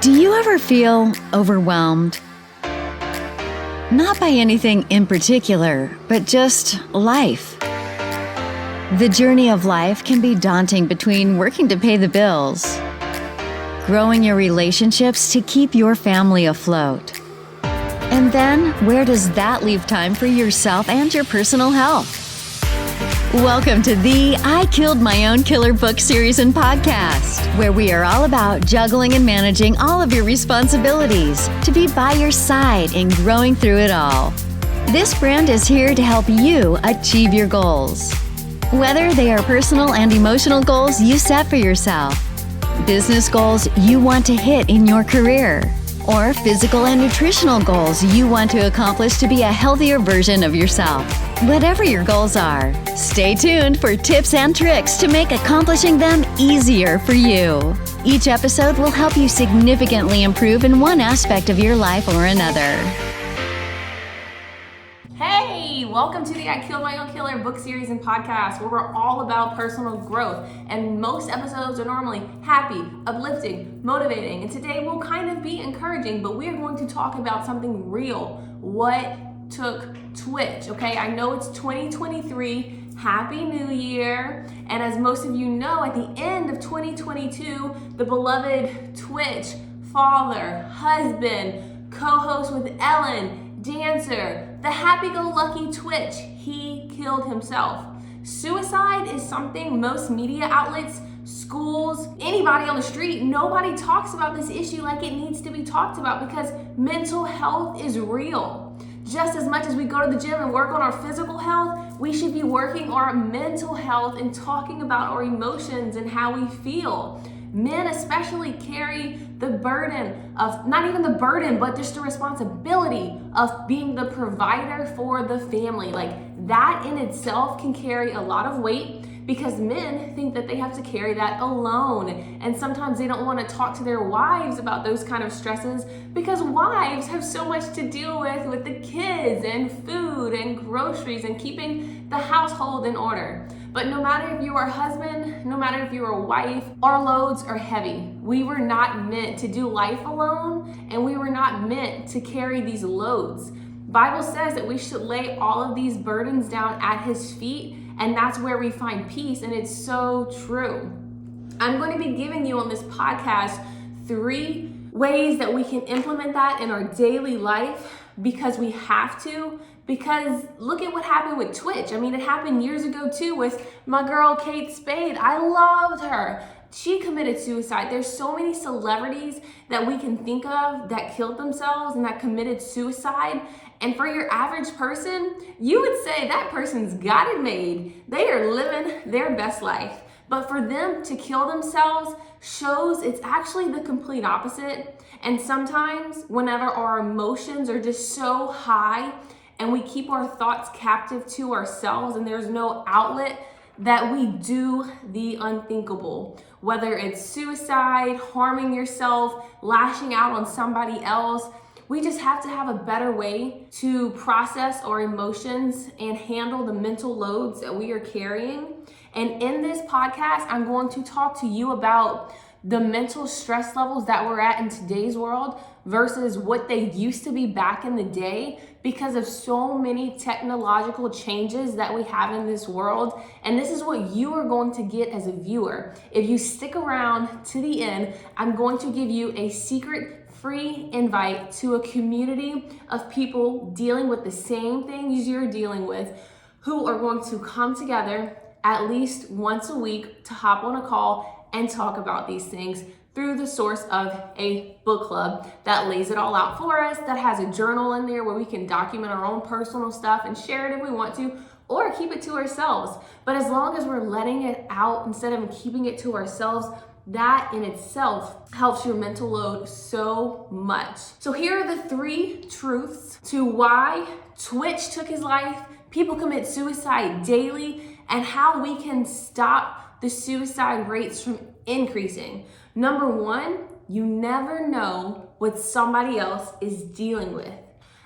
Do you ever feel overwhelmed? Not by anything in particular, but just life. The journey of life can be daunting between working to pay the bills, growing your relationships to keep your family afloat. And then, where does that leave time for yourself and your personal health? Welcome to the I Killed My Own Killer book series and podcast, where we are all about juggling and managing all of your responsibilities to be by your side in growing through it all. This brand is here to help you achieve your goals, whether they are personal and emotional goals you set for yourself, business goals you want to hit in your career, or physical and nutritional goals you want to accomplish to be a healthier version of yourself. Whatever your goals are, stay tuned for tips and tricks to make accomplishing them easier for you. Each episode will help you significantly improve in one aspect of your life or another. Hey, welcome to the I Killed My Own Killer book series and podcast, where we're all about personal growth. And most episodes are normally happy, uplifting, motivating. And today will kind of be encouraging, but we are going to talk about something real. What took Twitch, okay? I know it's 2023. Happy New Year. And as most of you know, at the end of 2022, the beloved Twitch father, husband, co-host with Ellen, dancer, the happy-go-lucky Twitch, he killed himself. Suicide is something most media outlets, schools, anybody on the street, nobody talks about this issue like it needs to be talked about, because mental health is real. Just as much as we go to the gym and work on our physical health, we should be working on our mental health and talking about our emotions and how we feel. Men especially carry the burden of, not even the burden, but just the responsibility of being the provider for the family. Like, that in itself can carry a lot of weight, because men think that they have to carry that alone. And sometimes they don't want to talk to their wives about those kind of stresses, because wives have so much to deal with the kids and food and groceries and keeping the household in order. But no matter if you are a husband, no matter if you're a wife, our loads are heavy. We were not meant to do life alone, and we were not meant to carry these loads. Bible says that we should lay all of these burdens down at his feet, and that's where we find peace, and it's so true. I'm going to be giving you on this podcast 3 ways that we can implement that in our daily life, because we have to. Because look at what happened with Twitch. I mean, it happened years ago too with my girl Kate Spade. I loved her. She committed suicide. There's so many celebrities that we can think of that killed themselves and that committed suicide. And for your average person, you would say that person's got it made. They are living their best life. But for them to kill themselves shows it's actually the complete opposite. And sometimes whenever our emotions are just so high and we keep our thoughts captive to ourselves and there's no outlet, that we do the unthinkable. Whether it's suicide, harming yourself, lashing out on somebody else, we just have to have a better way to process our emotions and handle the mental loads that we are carrying. And in this podcast, I'm going to talk to you about the mental stress levels that we're at in today's world versus what they used to be back in the day, because of so many technological changes that we have in this world. And this is what you are going to get as a viewer. If you stick around to the end, I'm going to give you a secret free invite to a community of people dealing with the same things you're dealing with, who are going to come together at least once a week to hop on a call and talk about these things through the source of a book club that lays it all out for us, that has a journal in there where we can document our own personal stuff and share it if we want to, or keep it to ourselves. But as long as we're letting it out instead of keeping it to ourselves, that in itself helps your mental load so much. So here are the 3 truths to why Twitch took his life, people commit suicide daily, and how we can stop the suicide rates from increasing. Number 1, you never know what somebody else is dealing with.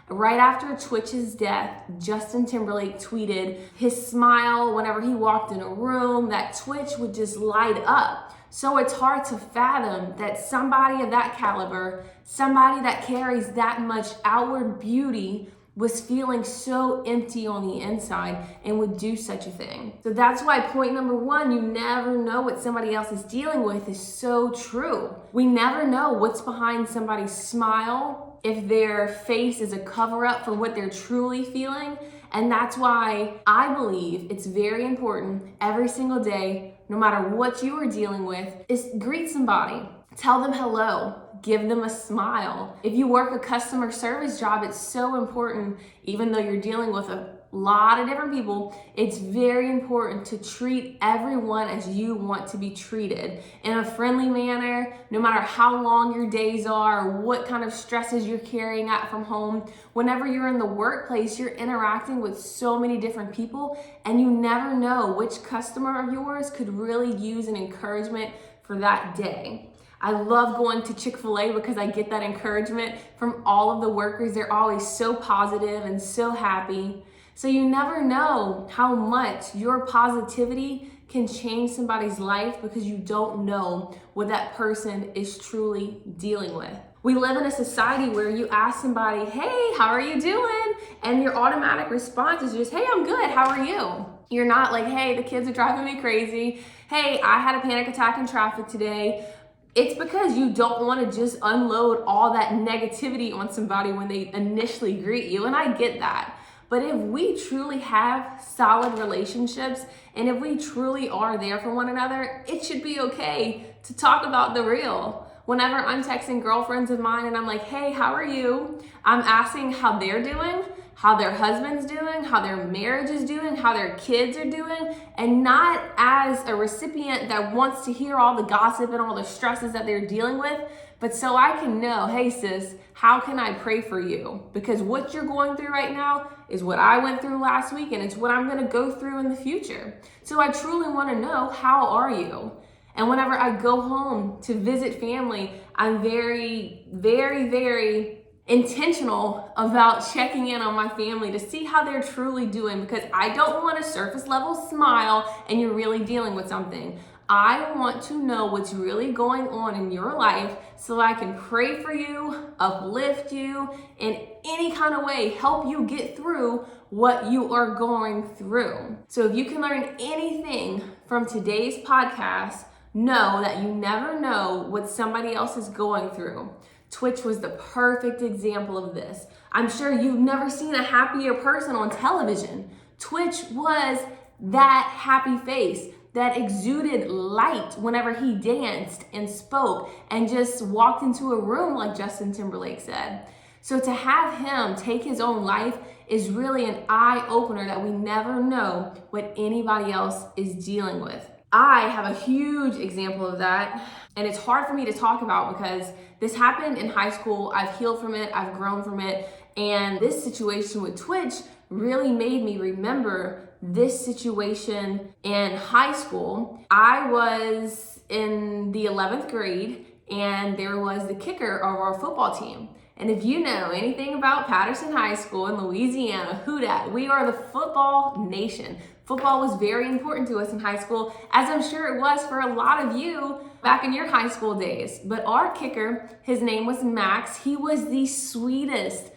Right after Twitch's death, Justin Timberlake tweeted his smile whenever he walked in a room, that Twitch would just light up. So it's hard to fathom that somebody of that caliber, somebody that carries that much outward beauty, was feeling so empty on the inside and would do such a thing. So that's why point number one, you never know what somebody else is dealing with, is so true. We never know what's behind somebody's smile, if their face is a cover up for what they're truly feeling. And that's why I believe it's very important every single day, no matter what you are dealing with, is greet somebody, tell them hello, give them a smile. If you work a customer service job, it's so important, even though you're dealing with a lot of different people, it's very important to treat everyone as you want to be treated, in a friendly manner, no matter how long your days are, or what kind of stresses you're carrying out from home. Whenever you're in the workplace, you're interacting with so many different people, and you never know which customer of yours could really use an encouragement for that day. I love going to Chick-fil-A because I get that encouragement from all of the workers. They're always so positive and so happy. So you never know how much your positivity can change somebody's life, because you don't know what that person is truly dealing with. We live in a society where you ask somebody, hey, how are you doing? And your automatic response is just, hey, I'm good, how are you? You're not like, hey, the kids are driving me crazy. Hey, I had a panic attack in traffic today. It's because you don't want to just unload all that negativity on somebody when they initially greet you, and I get that. But if we truly have solid relationships, and if we truly are there for one another, it should be okay to talk about the real. Whenever I'm texting girlfriends of mine and I'm like, hey, how are you? I'm asking how they're doing, how their husband's doing, how their marriage is doing, how their kids are doing, and not as a recipient that wants to hear all the gossip and all the stresses that they're dealing with, but so I can know, hey sis, how can I pray for you? Because what you're going through right now is what I went through last week, and it's what I'm gonna go through in the future. So I truly wanna know, how are you? And whenever I go home to visit family, I'm very, very, very intentional about checking in on my family to see how they're truly doing, because I don't want a surface level smile and you're really dealing with something. I want to know what's really going on in your life so I can pray for you, uplift you, in any kind of way, help you get through what you are going through. So if you can learn anything from today's podcast, know that you never know what somebody else is going through. Twitch was the perfect example of this. I'm sure you've never seen a happier person on television. Twitch was that happy face that exuded light whenever he danced and spoke and just walked into a room, like Justin Timberlake said. So to have him take his own life is really an eye-opener that we never know what anybody else is dealing with. I have a huge example of that, and it's hard for me to talk about because this happened in high school. I've healed from it, I've grown from it, and this situation with Twitch really made me remember this situation in high school. I was in the 11th grade, and there was the kicker of our football team. And if you know anything about Patterson High School in Louisiana, who dat? We are the football nation. Football was very important to us in high school, as I'm sure it was for a lot of you back in your high school days. But our kicker, his name was Max. He was the sweetest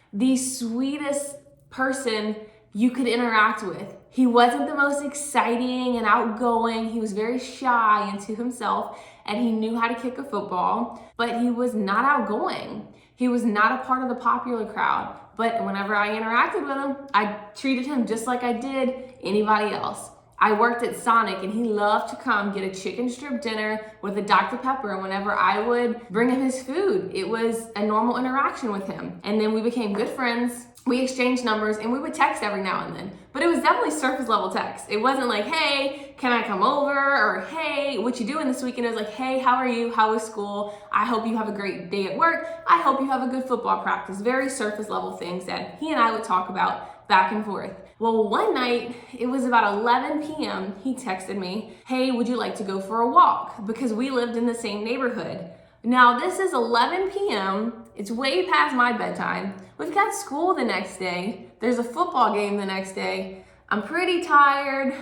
person you could interact with. He wasn't the most exciting and outgoing. He was very shy and to himself, and he knew how to kick a football, but he was not outgoing. He was not a part of the popular crowd. But whenever I interacted with him, I treated him just like I did anybody else. I worked at Sonic, and he loved to come get a chicken strip dinner with a Dr. Pepper. And whenever I would bring him his food, it was a normal interaction with him. And then we became good friends. We exchanged numbers, and we would text every now and then. But it was definitely surface level text. It wasn't like, hey, can I come over? Or hey, what you doing this weekend? It was like, hey, how are you? How was school? I hope you have a great day at work. I hope you have a good football practice. Very surface level things that he and I would talk about back and forth. Well, one night, it was about 11 p.m., he texted me, hey, would you like to go for a walk? Because we lived in the same neighborhood. Now, this is 11 p.m., it's way past my bedtime. We've got school the next day. There's a football game the next day. I'm pretty tired.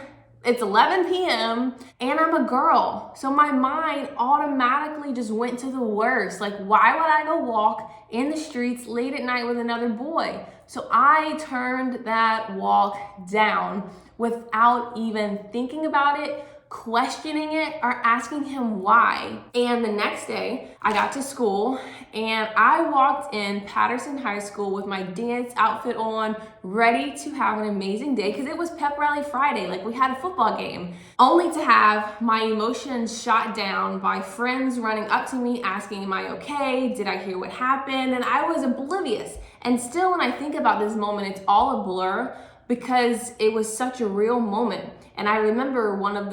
It's 11 p.m. and I'm a girl. So my mind automatically just went to the worst. Like, why would I go walk in the streets late at night with another boy? So I turned that walk down without even thinking about it, questioning it, or asking him why. And the next day, I got to school and I walked in Patterson High School with my dance outfit on, ready to have an amazing day because it was Pep Rally Friday, like we had a football game, only to have my emotions shot down by friends running up to me asking, am I okay? Did I hear what happened? And I was oblivious. And still, when I think about this moment, it's all a blur because it was such a real moment. And I remember one of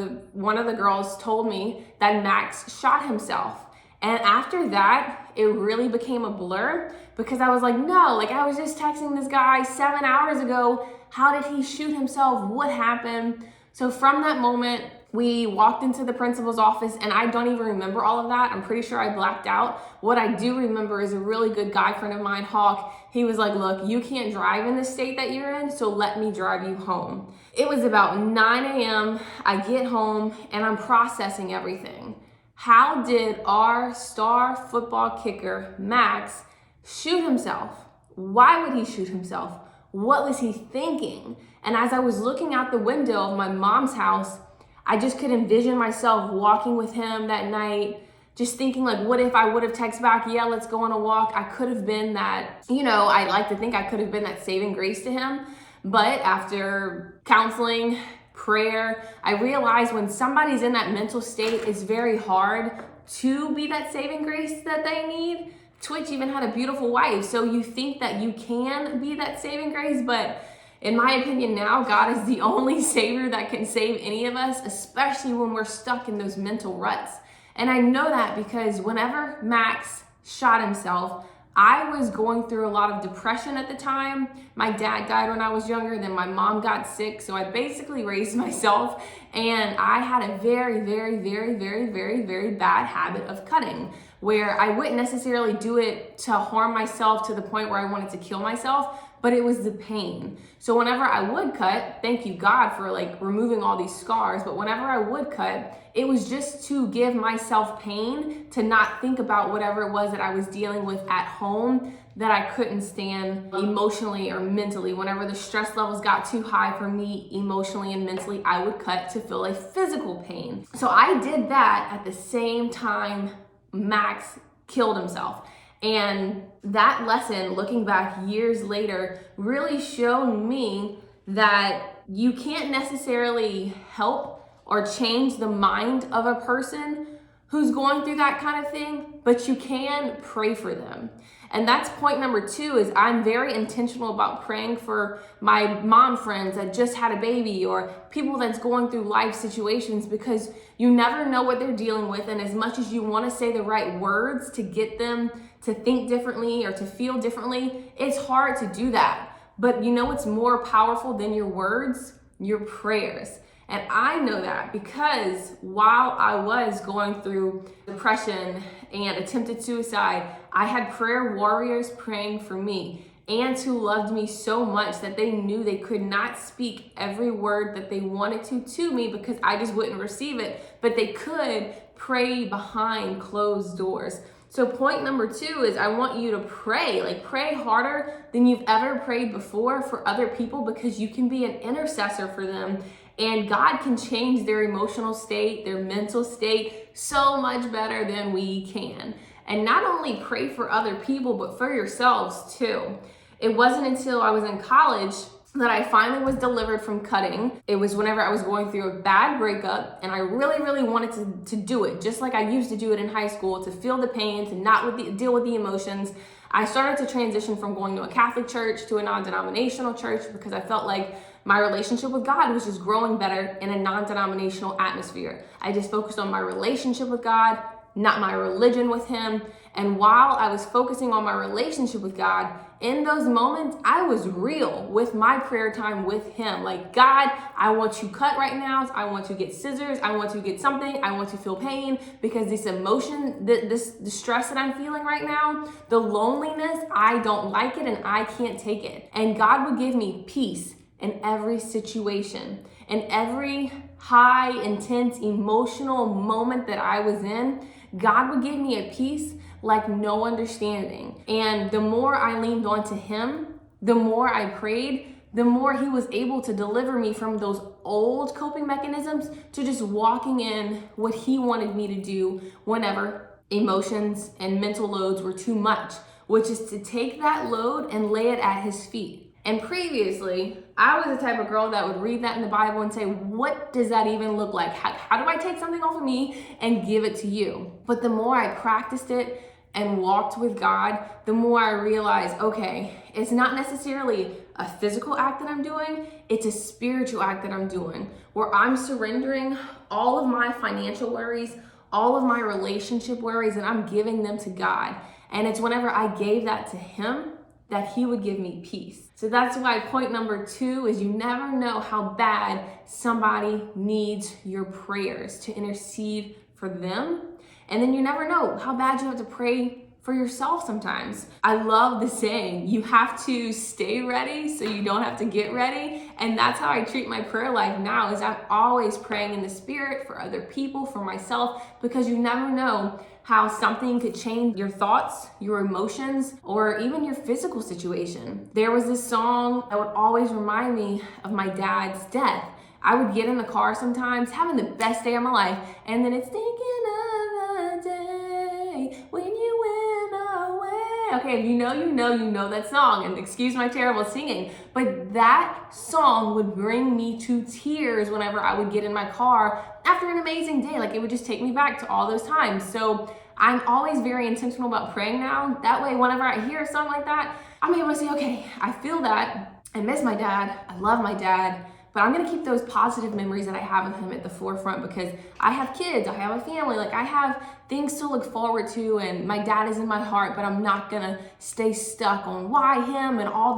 the girls told me that Max shot himself. And after that, it really became a blur because I was like, no, like I was just texting this guy 7 hours ago. How did he shoot himself? What happened? So from that moment, we walked into the principal's office and I don't even remember all of that. I'm pretty sure I blacked out. What I do remember is a really good guy friend of mine, Hawk. He was like, look, you can't drive in the state that you're in, so let me drive you home. It was about 9 a.m. I get home and I'm processing everything. How did our star football kicker, Max, shoot himself? Why would he shoot himself? What was he thinking? And as I was looking out the window of my mom's house, I just could envision myself walking with him that night, just thinking like, what if I would have texted back, yeah, let's go on a walk. I could have been that, I like to think I could have been that saving grace to him. But after counseling, prayer, I realized when somebody's in that mental state, it's very hard to be that saving grace that they need. Twitch even had a beautiful wife. So you think that you can be that saving grace, but in my opinion now, God is the only savior that can save any of us, especially when we're stuck in those mental ruts. And I know that because whenever Max shot himself, I was going through a lot of depression at the time. My dad died when I was younger, then my mom got sick, so I basically raised myself, and I had a very, very, very, very, very, very bad habit of cutting, where I wouldn't necessarily do it to harm myself to the point where I wanted to kill myself, but it was the pain. So whenever I would cut, thank you God for like removing all these scars, but whenever I would cut, it was just to give myself pain to not think about whatever it was that I was dealing with at home that I couldn't stand emotionally or mentally. Whenever the stress levels got too high for me emotionally and mentally, I would cut to feel a physical pain. So I did that at the same time Max killed himself. And that lesson, looking back years later, really showed me that you can't necessarily help or change the mind of a person who's going through that kind of thing, but you can pray for them. And that's point number 2 is I'm very intentional about praying for my mom friends that just had a baby or people that's going through life situations, because you never know what they're dealing with. And as much as you want to say the right words to get them to think differently or to feel differently, it's hard to do that. But you know what's more powerful than your words? Your prayers. And I know that because while I was going through depression and attempted suicide, I had prayer warriors praying for me, aunts who loved me so much that they knew they could not speak every word that they wanted to me because I just wouldn't receive it, but they could pray behind closed doors. So point number 2 is I want you to pray, pray harder than you've ever prayed before for other people, because you can be an intercessor for them. And God can change their emotional state, their mental state so much better than we can. And not only pray for other people, but for yourselves too. It wasn't until I was in college that I finally was delivered from cutting. It was whenever I was going through a bad breakup and I really, really wanted to do it, just like I used to do it in high school, to feel the pain, to not deal with the emotions. I started to transition from going to a Catholic church to a non-denominational church because I felt like my relationship with God was just growing better in a non-denominational atmosphere. I just focused on my relationship with God, not my religion with Him. And while I was focusing on my relationship with God, in those moments, I was real with my prayer time with Him. Like, God, I want you cut right now. I want to get scissors. I want to get something. I want to feel pain, because this emotion, the stress that I'm feeling right now, the loneliness, I don't like it and I can't take it. And God would give me peace in every situation, in every high, intense, emotional moment that I was in, God would give me a peace like no understanding. And the more I leaned onto Him, the more I prayed, the more He was able to deliver me from those old coping mechanisms to just walking in what He wanted me to do whenever emotions and mental loads were too much, which is to take that load and lay it at His feet. And previously, I was the type of girl that would read that in the Bible and say, what does that even look like? How do I take something off of me and give it to you? But the more I practiced it and walked with God, the more I realized, okay, it's not necessarily a physical act that I'm doing, it's a spiritual act that I'm doing, where I'm surrendering all of my financial worries, all of my relationship worries, and I'm giving them to God. And it's whenever I gave that to Him that He would give me peace. So that's why point number 2 is you never know how bad somebody needs your prayers to intercede for them. And then you never know how bad you have to pray for yourself sometimes. I love the saying, you have to stay ready so you don't have to get ready. And that's how I treat my prayer life now, is I'm always praying in the Spirit for other people, for myself, because you never know how something could change your thoughts, your emotions, or even your physical situation. There was this song that would always remind me of my dad's death. I would get in the car sometimes, having the best day of my life, and then it's thinking of the day when you went away. Okay, if you know that song, and excuse my terrible singing, but that song would bring me to tears whenever I would get in my car after an amazing day. Like, it would just take me back to all those times. So I'm always very intentional about praying now. That way, whenever I hear a song like that, I'm able to say, okay, I feel that. I miss my dad. I love my dad. But I'm going to keep those positive memories that I have of him at the forefront, because I have kids, I have a family, like I have things to look forward to, and my dad is in my heart, but I'm not going to stay stuck on why him and all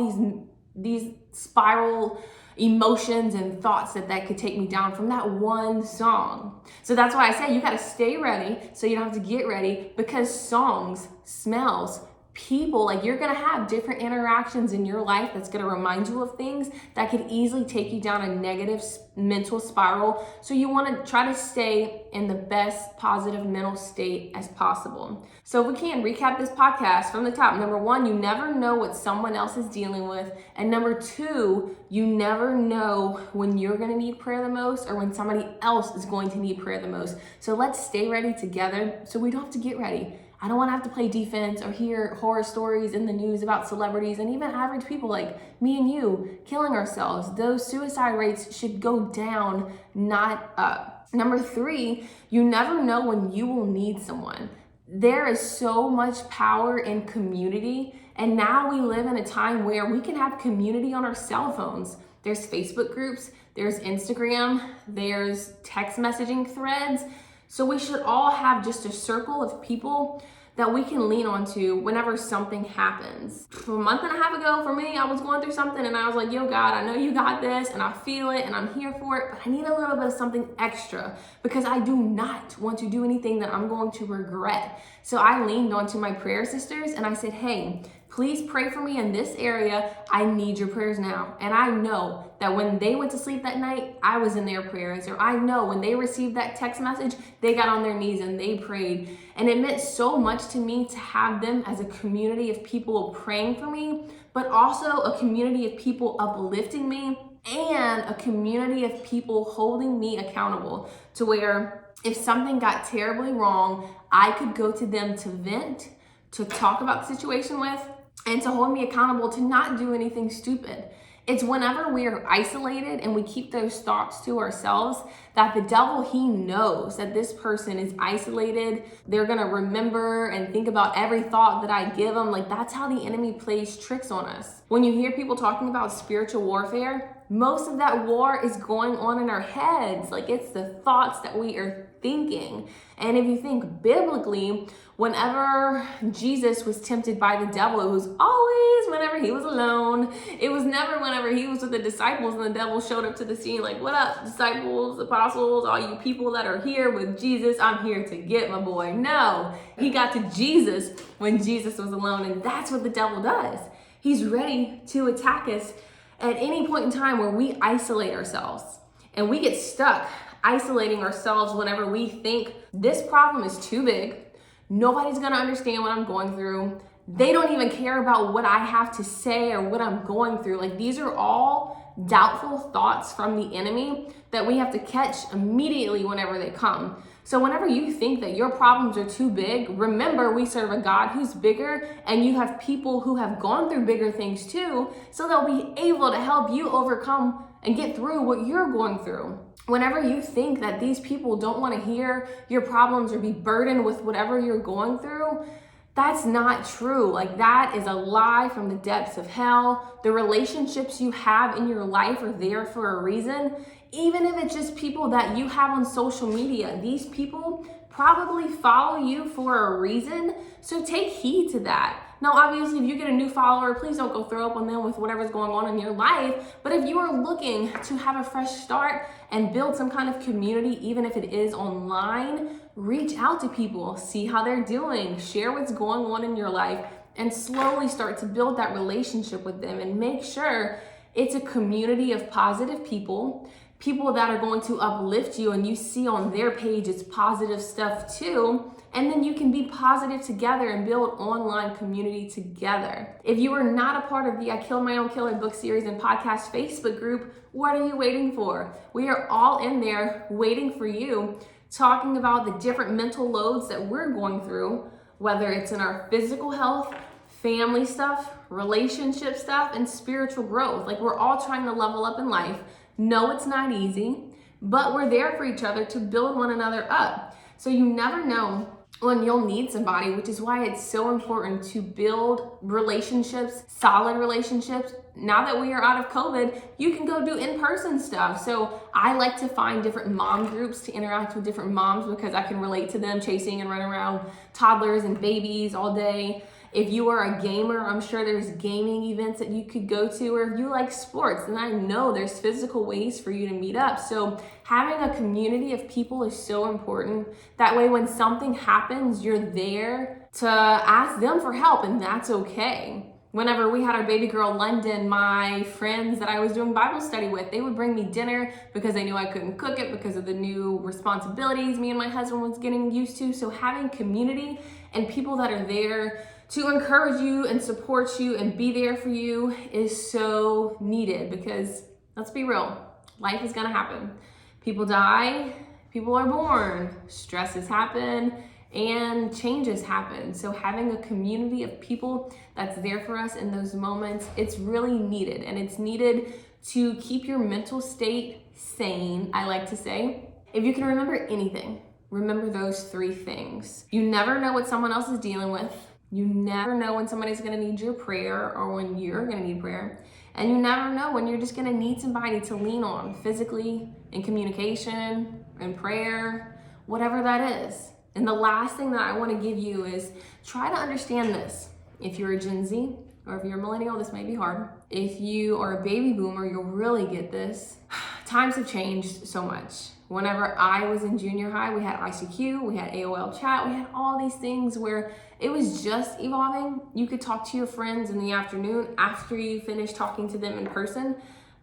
these spiral emotions and thoughts that could take me down from that one song. So that's why I say you got to stay ready so you don't have to get ready, because songs, smells, people, like you're gonna have different interactions in your life that's gonna remind you of things that could easily take you down a negative mental spiral. So you want to try to stay in the best positive mental state as possible. So if we can recap this podcast from the top: number 1, you never know what someone else is dealing with, and number 2, you never know when you're going to need prayer the most or when somebody else is going to need prayer the most. So let's stay ready together so we don't have to get ready. I don't want to have to play defense or hear horror stories in the news about celebrities and even average people like me and you killing ourselves. Those suicide rates should go down, not up. Number 3, you never know when you will need someone. There is so much power in community, and now we live in a time where we can have community on our cell phones. There's Facebook groups, there's Instagram, there's text messaging threads. So we should all have just a circle of people that we can lean onto whenever something happens. A month and a half ago, for me, I was going through something and I was like, yo, God, I know you got this and I feel it and I'm here for it, but I need a little bit of something extra because I do not want to do anything that I'm going to regret. So I leaned onto my prayer sisters and I said, hey, please pray for me in this area. I need your prayers now. And I know that when they went to sleep that night, I was in their prayers. Or I know when they received that text message, they got on their knees and they prayed. And it meant so much to me to have them as a community of people praying for me, but also a community of people uplifting me and a community of people holding me accountable, to where if something got terribly wrong, I could go to them to vent, to talk about the situation with, and to hold me accountable to not do anything stupid. It's whenever we are isolated and we keep those thoughts to ourselves that the devil, he knows that this person is isolated. They're gonna remember and think about every thought that I give them. Like, that's how the enemy plays tricks on us. When you hear people talking about spiritual warfare, most of that war is going on in our heads. Like, it's the thoughts that we are thinking. And if you think biblically, whenever Jesus was tempted by the devil, it was always whenever he was alone. It was never whenever he was with the disciples and the devil showed up to the scene like, what up, disciples, apostles, all you people that are here with Jesus, I'm here to get my boy. No, he got to Jesus when Jesus was alone, and that's what the devil does. He's ready to attack us at any point in time where we isolate ourselves and we get stuck isolating ourselves whenever we think this problem is too big. Nobody's gonna understand what I'm going through. They don't even care about what I have to say or what I'm going through. Like, these are all doubtful thoughts from the enemy that we have to catch immediately whenever they come. So whenever you think that your problems are too big, remember we serve a God who's bigger, and you have people who have gone through bigger things too, so they'll be able to help you overcome and get through what you're going through. Whenever you think that these people don't want to hear your problems or be burdened with whatever you're going through, that's not true. Like, that is a lie from the depths of hell. The relationships you have in your life are there for a reason. Even if it's just people that you have on social media, these people probably follow you for a reason. So take heed to that. Now, obviously, if you get a new follower, please don't go throw up on them with whatever's going on in your life. But if you are looking to have a fresh start and build some kind of community, even if it is online, reach out to people, see how they're doing, share what's going on in your life, and slowly start to build that relationship with them, and make sure it's a community of positive people that are going to uplift you, and you see on their page it's positive stuff too. And then you can be positive together and build online community together. If you are not a part of the I Killed My Own Killer book series and podcast Facebook group, what are you waiting for? We are all in there waiting for you, talking about the different mental loads that we're going through, whether it's in our physical health, family stuff, relationship stuff, and spiritual growth. Like, we're all trying to level up in life. No, it's not easy, but we're there for each other to build one another up. So you never know when you'll need somebody, which is why it's so important to build relationships, solid relationships. Now that we are out of COVID, you can go do in-person stuff. So I like to find different mom groups to interact with different moms, because I can relate to them chasing and running around toddlers and babies all day. If you are a gamer, I'm sure there's gaming events that you could go to, or if you like sports, then I know there's physical ways for you to meet up. So having a community of people is so important. That way, when something happens, you're there to ask them for help, and that's okay. Whenever we had our baby girl London, my friends that I was doing Bible study with, they would bring me dinner because they knew I couldn't cook it because of the new responsibilities me and my husband was getting used to. So having community and people that are there to encourage you and support you and be there for you is so needed, because let's be real, life is gonna happen. People die, people are born, stresses happen, and changes happen. So having a community of people that's there for us in those moments, it's really needed. And it's needed to keep your mental state sane, I like to say. If you can remember anything, remember those three things. You never know what someone else is dealing with. You never know when somebody's gonna need your prayer or when you're gonna need prayer. And you never know when you're just gonna need somebody to lean on physically, in communication, in prayer, whatever that is. And the last thing that I wanna give you is try to understand this. If you're a Gen Z or if you're a millennial, this may be hard. If you are a baby boomer, you'll really get this. Times have changed so much. Whenever I was in junior high, we had ICQ, we had AOL chat, we had all these things where it was just evolving. You could talk to your friends in the afternoon after you finish talking to them in person.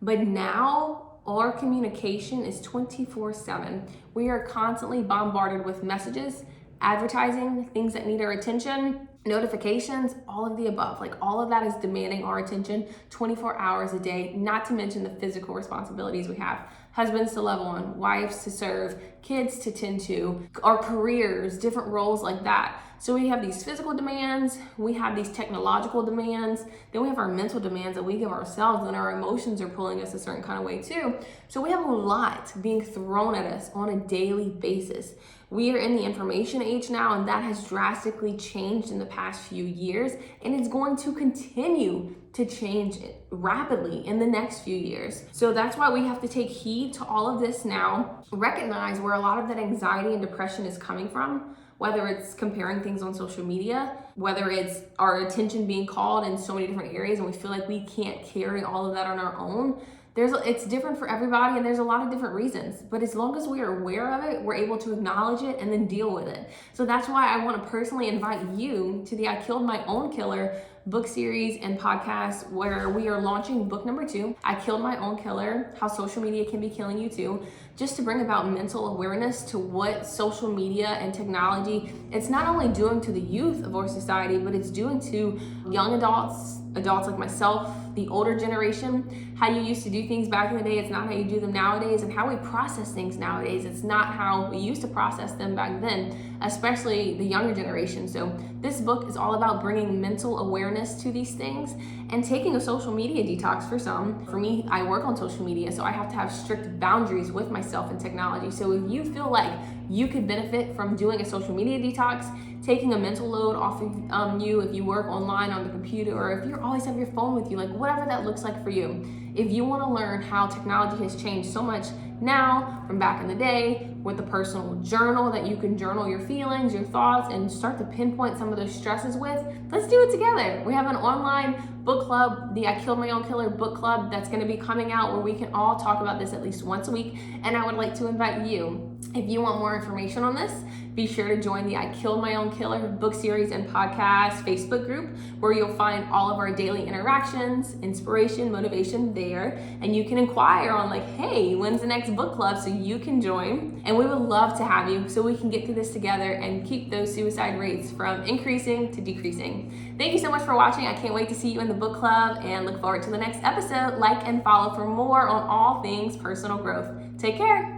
But now our communication is 24/7. We are constantly bombarded with messages, advertising, things that need our attention, notifications, all of the above. Like, all of that is demanding our attention 24 hours a day, not to mention the physical responsibilities we have. Husbands to love on, wives to serve, kids to tend to, our careers, different roles like that. So we have these physical demands, we have these technological demands, then we have our mental demands that we give ourselves, and our emotions are pulling us a certain kind of way too. So we have a lot being thrown at us on a daily basis. We are in the information age now, and that has drastically changed in the past few years, and it's going to continue to change rapidly in the next few years. So that's why we have to take heed to all of this now, recognize where a lot of that anxiety and depression is coming from, whether it's comparing things on social media, whether it's our attention being called in so many different areas and we feel like we can't carry all of that on our own. It's different for everybody, and there's a lot of different reasons. But as long as we are aware of it, we're able to acknowledge it and then deal with it. So that's why I want to personally invite you to the I Killed My Own Killer book series and podcast where we are launching book number 2, I Killed My Own Killer, How Social Media Can Be Killing You Too, just to bring about mental awareness to what social media and technology, it's not only doing to the youth of our society, but it's doing to young adults like myself, the older generation. How you used to do things back in the day, it's not how you do them nowadays, and how we process things nowadays, it's not how we used to process them back then, especially the younger generation. So this book is all about bringing mental awareness to these things and taking a social media detox for some. For me, I work on social media, so I have to have strict boundaries with myself and technology. So if you feel like you could benefit from doing a social media detox, taking a mental load off of you if you work online on the computer, or if you always have your phone with you, like whatever that looks like for you. If you want to learn how technology has changed so much now from back in the day, with a personal journal that you can journal your feelings, your thoughts, and start to pinpoint some of those stresses with, let's do it together. We have an online book club, the I Killed My Own Killer book club, that's going to be coming out where we can all talk about this at least once a week. And I would like to invite you, if you want more information on this, be sure to join the I Killed My Own Killer book series and podcast Facebook group, where you'll find all of our daily interactions, inspiration, motivation there. And you can inquire on like, hey, when's the next book club, so you can join. And we would love to have you so we can get through this together and keep those suicide rates from increasing to decreasing. Thank you so much for watching. I can't wait to see you in the book club and look forward to the next episode. Like and follow for more on all things personal growth. Take care.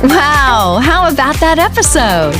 Wow, how about that episode?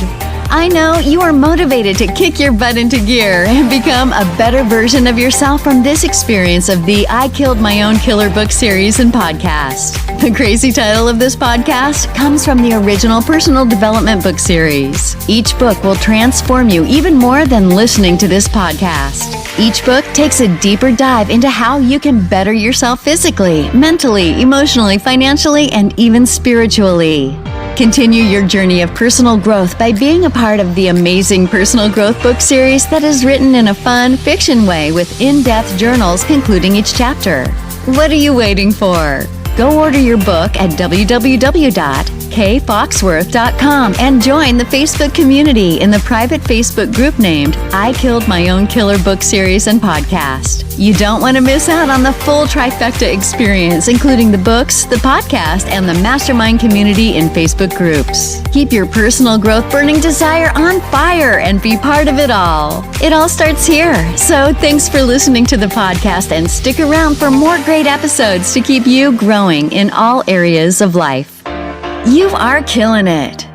I know you are motivated to kick your butt into gear and become a better version of yourself from this experience of the I Killed My Own Killer book series and podcast. The crazy title of this podcast comes from the original personal development book series. Each book will transform you even more than listening to this podcast. Each book takes a deeper dive into how you can better yourself physically, mentally, emotionally, financially, and even spiritually. Continue your journey of personal growth by being a part of the amazing personal growth book series that is written in a fun fiction way with in-depth journals concluding each chapter. What are you waiting for? Go order your book at www.kfoxworth.com and join the Facebook community in the private Facebook group named I Killed My Own Killer book series and podcast. You don't want to miss out on the full trifecta experience, including the books, the podcast, and the mastermind community in Facebook groups. Keep your personal growth burning desire on fire and be part of it all. It all starts here. So thanks for listening to the podcast, and stick around for more great episodes to keep you growing in all areas of life. You are killing it.